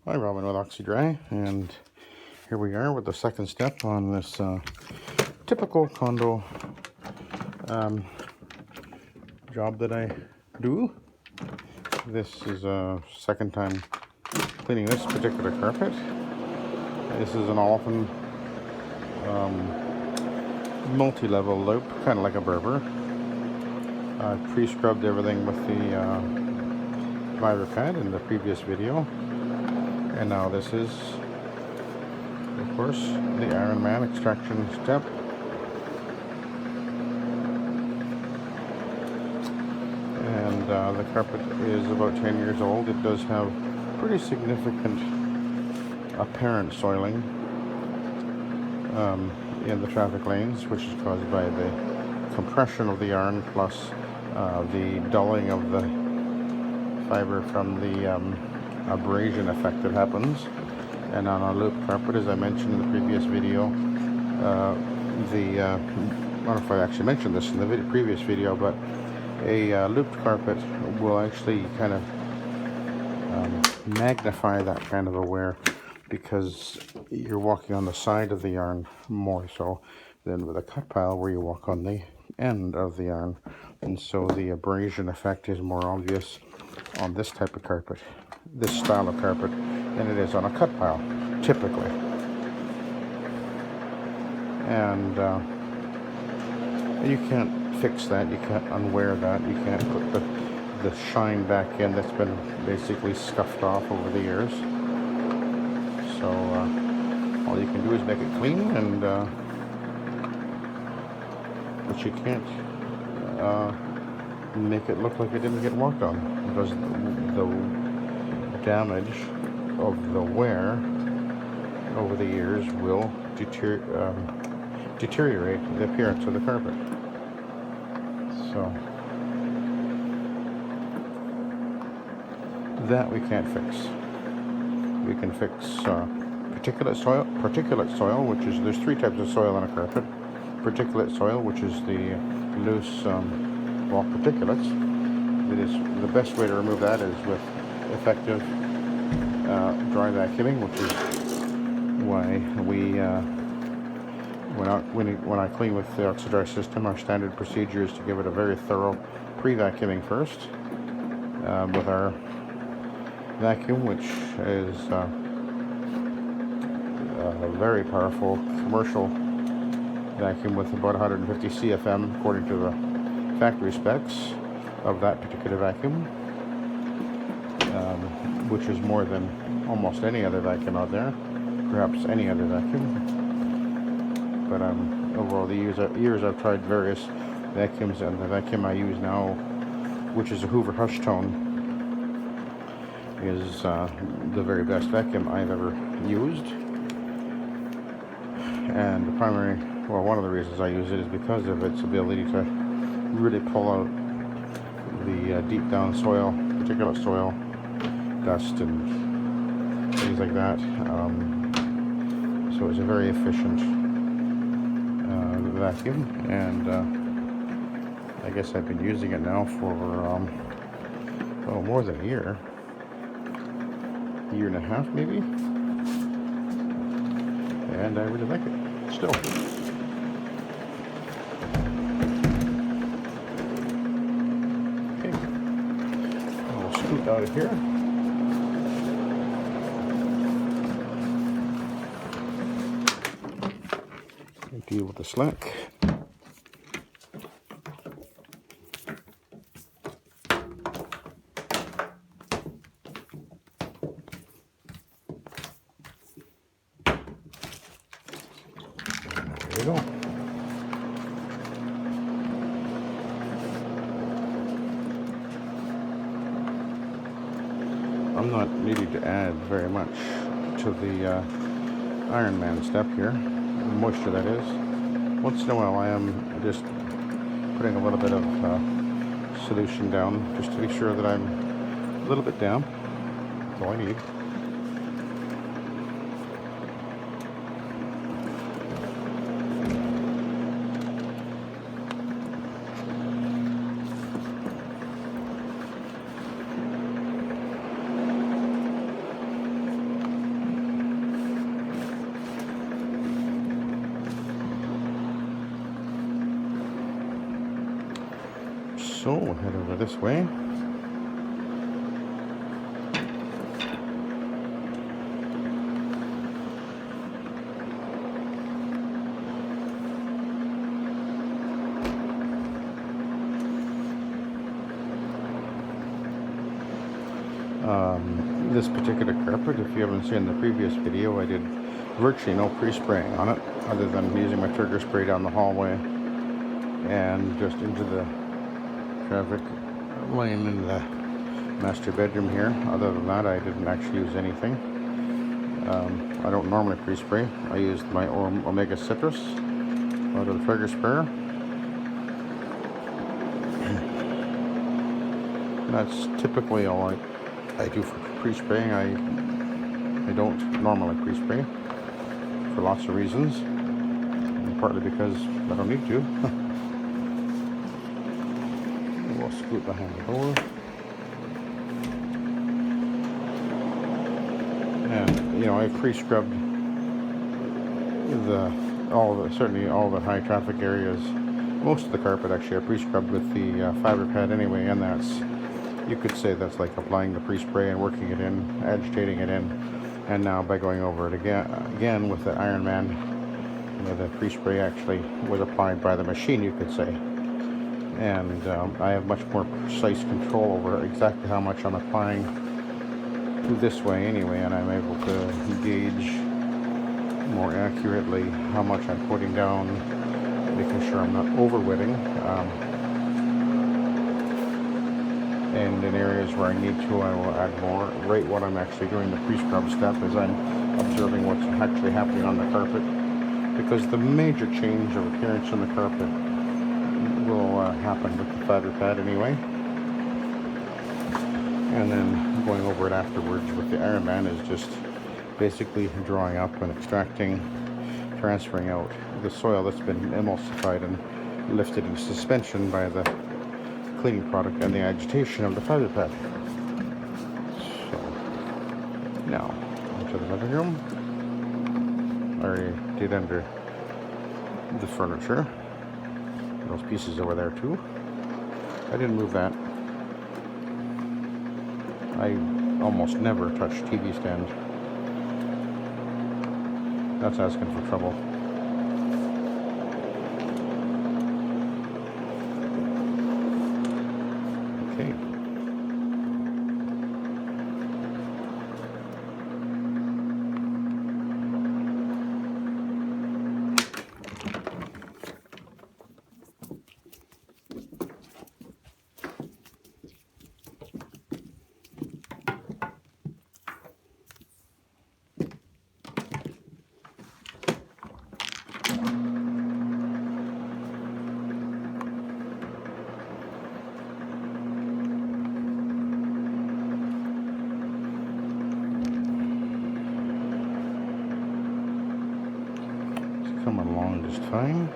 Hi, Robin with Oxy-dry, and here we are with the second step on this typical condo job that I do. This is a second time cleaning this particular carpet. This is an Olefin multi-level loop, kind of like a berber. I pre-scrubbed everything with the fiber pad in the previous video, and now this is, of course, the Ironman extraction step. And the carpet is about 10 years old. It does have pretty significant apparent soiling in the traffic lanes, which is caused by the compression of the yarn plus the dulling of the fiber from the abrasion effect that happens. And on a loop carpet, as I mentioned in the previous video, I don't know if I actually mentioned this in the previous video, but a looped carpet will actually kind of magnify that kind of a wear, because you're walking on the side of the yarn more so than with a cut pile where you walk on the end of the yarn, and so the abrasion effect is more obvious on this type of carpet, this style of carpet, than it is on a cut pile typically. And you can't fix that, you can't unwear that, you can't put the shine back in that's been basically scuffed off over the years. So all you can do is make it clean, and but you can't make it look like it didn't get walked on, because the damage of the wear over the years will deteriorate the appearance of the carpet. So that we can't fix. We can fix particulate soil, which is, there's three types of soil on a carpet. Particulate soil, which is the loose raw particulates. It is the best way to remove that is with effective dry vacuuming, which is why we when I clean with the Oxy-dry system, our standard procedure is to give it a very thorough pre-vacuuming first with our vacuum, which is a very powerful commercial vacuum with about 150 CFM according to the factory specs of that particular vacuum, which is more than almost any other vacuum out there, perhaps any other vacuum. But over the years I've tried various vacuums, and the vacuum I use now, which is a Hoover Hush Tone, is the very best vacuum I've ever used. And the primary, well, one of the reasons I use it is because of its ability to really pull out the deep down soil, particulate soil, dust, and things like that. So it's a very efficient vacuum, and I guess I've been using it now for more than a year and a half maybe, and I really like it still. Okay, I'll scoot out of here. Deal with the slack. There we go. I'm not needing to add very much to the Ironman step here. Moisture, that is. Once in a while I am just putting a little bit of solution down just to be sure that I'm a little bit damp. That's all I need. So we'll head over this way. This particular carpet, if you haven't seen the previous video, I did virtually no pre-spraying on it, other than using my trigger spray down the hallway and just into the traffic lane in the master bedroom here. Other than that, I didn't actually use anything. I don't normally pre-spray. I used my Omega Citrus out of the trigger sprayer. That's typically all I do for pre-spraying. I don't normally pre-spray for lots of reasons, and partly because I don't need to. We'll scoot behind the door, and you know, I've pre-scrubbed certainly all the high traffic areas. Most of the carpet actually I pre-scrubbed with the fiber pad anyway, and that's, you could say that's like applying the pre-spray and working it in, agitating it in. And now by going over it again with the Ironman, you know, the pre-spray actually was applied by the machine, you could say. And I have much more precise control over exactly how much I'm applying this way anyway, and I'm able to gauge more accurately how much I'm putting down, making sure I'm not over-wetting. And in areas where I need to, I will add more. Right when I'm actually doing the pre-scrub step is I'm observing what's actually happening on the carpet, because the major change of appearance on the carpet will happen with the fiber pad anyway. And then going over it afterwards with the Ironman is just basically drawing up and extracting, transferring out the soil that's been emulsified and lifted in suspension by the cleaning product and the agitation of the fiber pad. So now into the living room. I already did under the furniture. Those pieces over there too. I didn't move that. I almost never touch TV stand. That's asking for trouble. Okay. Coming along just fine.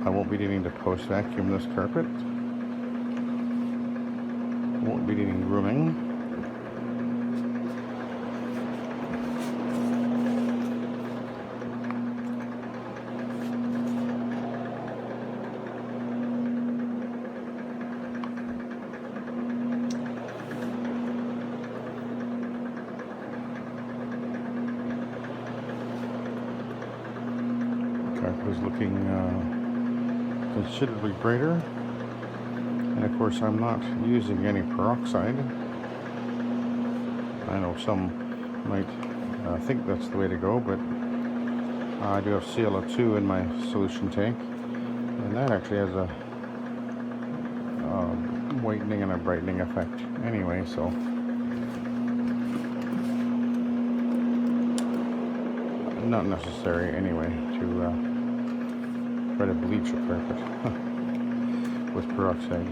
I won't be needing to post vacuum this carpet. Won't be needing grooming. Carpet is looking considerably brighter, and of course I'm not using any peroxide. I know some might think that's the way to go, but I do have ClO2 in my solution tank, and that actually has a whitening and a brightening effect anyway, so not necessary anyway to try to bleach a carpet with peroxide.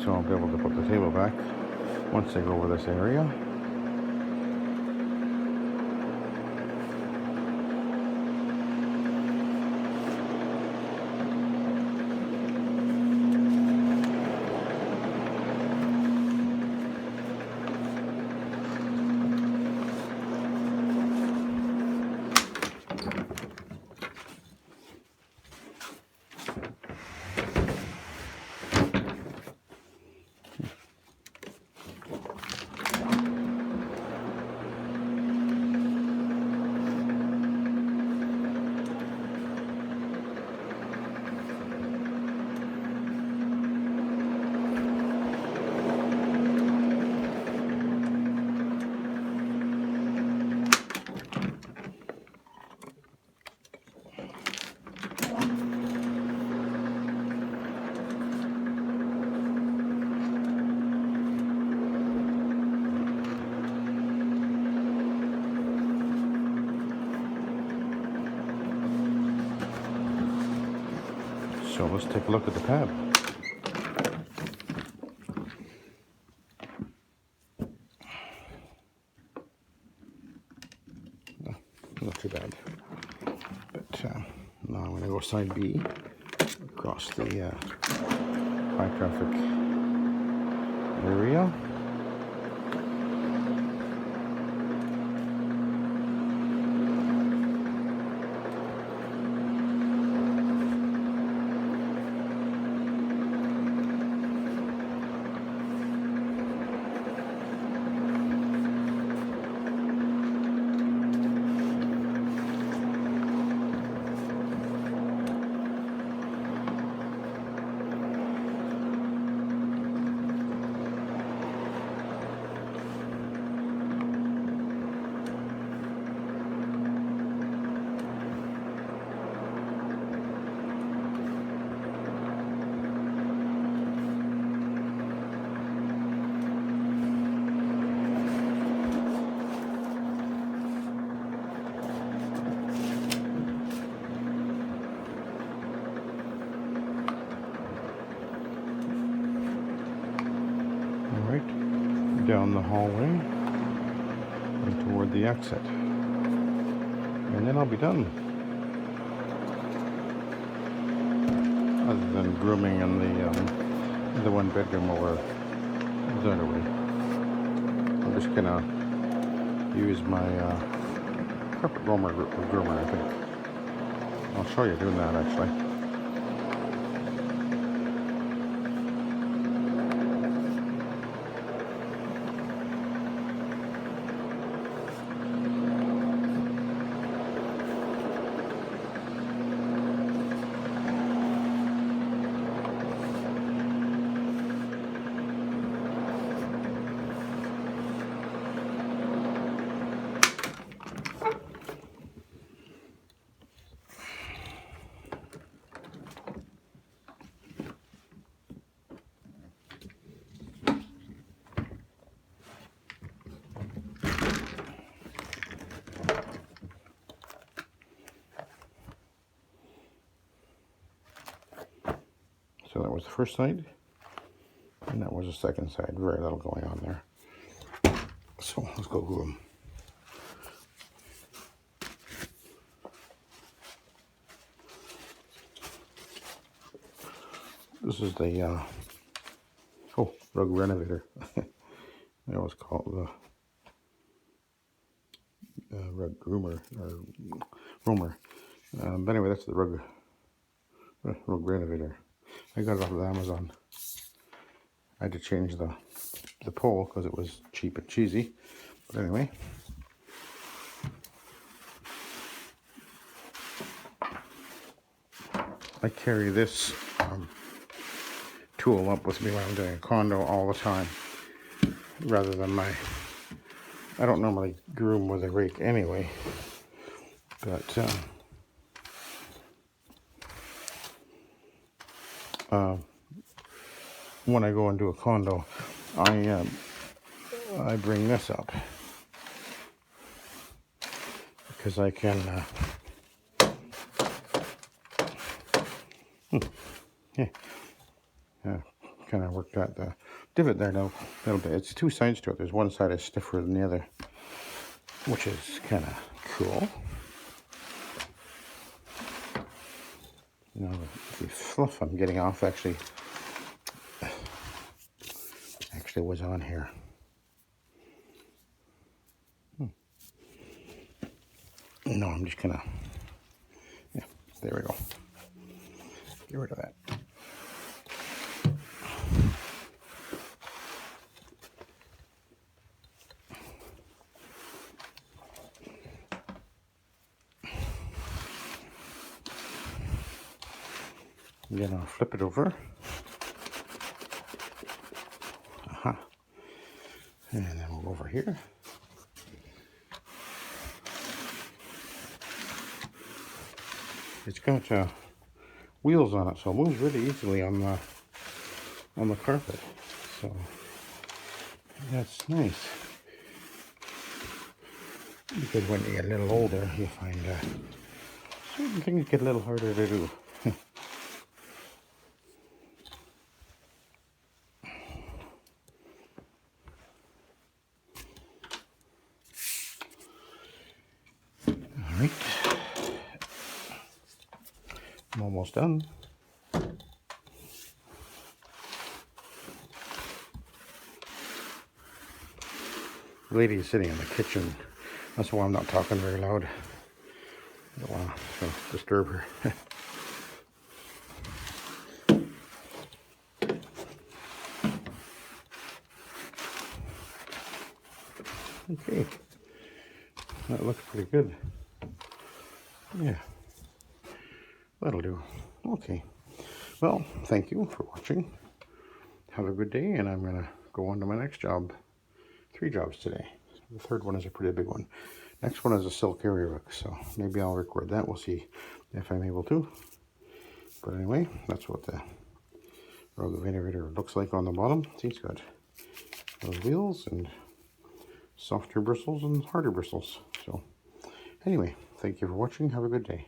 So I'll be able to put the table back once I go over this area. So let's take a look at the pad. Not too bad. But now I'm going to go side B across the high traffic area. Down the hallway and toward the exit, and then I'll be done, other than grooming in the one bedroom over the other way. I'm just gonna use my carpet groomer, I think. I'll show you doing that actually. So that was the first side, and that was the second side. Very little going on there. So let's go glue them. This is the rug renovator. I always call it the rug groomer or roomer. But anyway, that's the rug renovator. I got it off of Amazon. I had to change the pole because it was cheap and cheesy. But anyway, I carry this tool up with me when I'm doing a condo all the time, rather than I don't normally groom with a rake anyway, but when I go into a condo, I bring this up because I can kind of worked out the divot there now a little bit. It's two sides to it. There's one side is stiffer than the other, which is kind of cool. You know, the fluff I'm getting off actually was on here. No, I'm just gonna, yeah, there we go. Get rid of that. Then I'll flip it over. Aha. And then we'll go over here. It's got wheels on it, so it moves really easily on the carpet. So that's nice. Because when you get a little older, you find certain things get a little harder to do. Alright, I'm almost done. The lady is sitting in the kitchen. That's why I'm not talking very loud. I don't want to disturb her. Okay, that looks pretty good. Yeah, that'll do. Okay, well, thank you for watching. Have a good day, and I'm gonna go on to my next job. 3 jobs today. The third one is a pretty big one. Next one is a silk area hook, so maybe I'll record that. We'll see if I'm able to. But anyway, that's what the rug generator looks like on the bottom. See, it's got those wheels and softer bristles and harder bristles. So anyway, thank you for watching. Have a good day.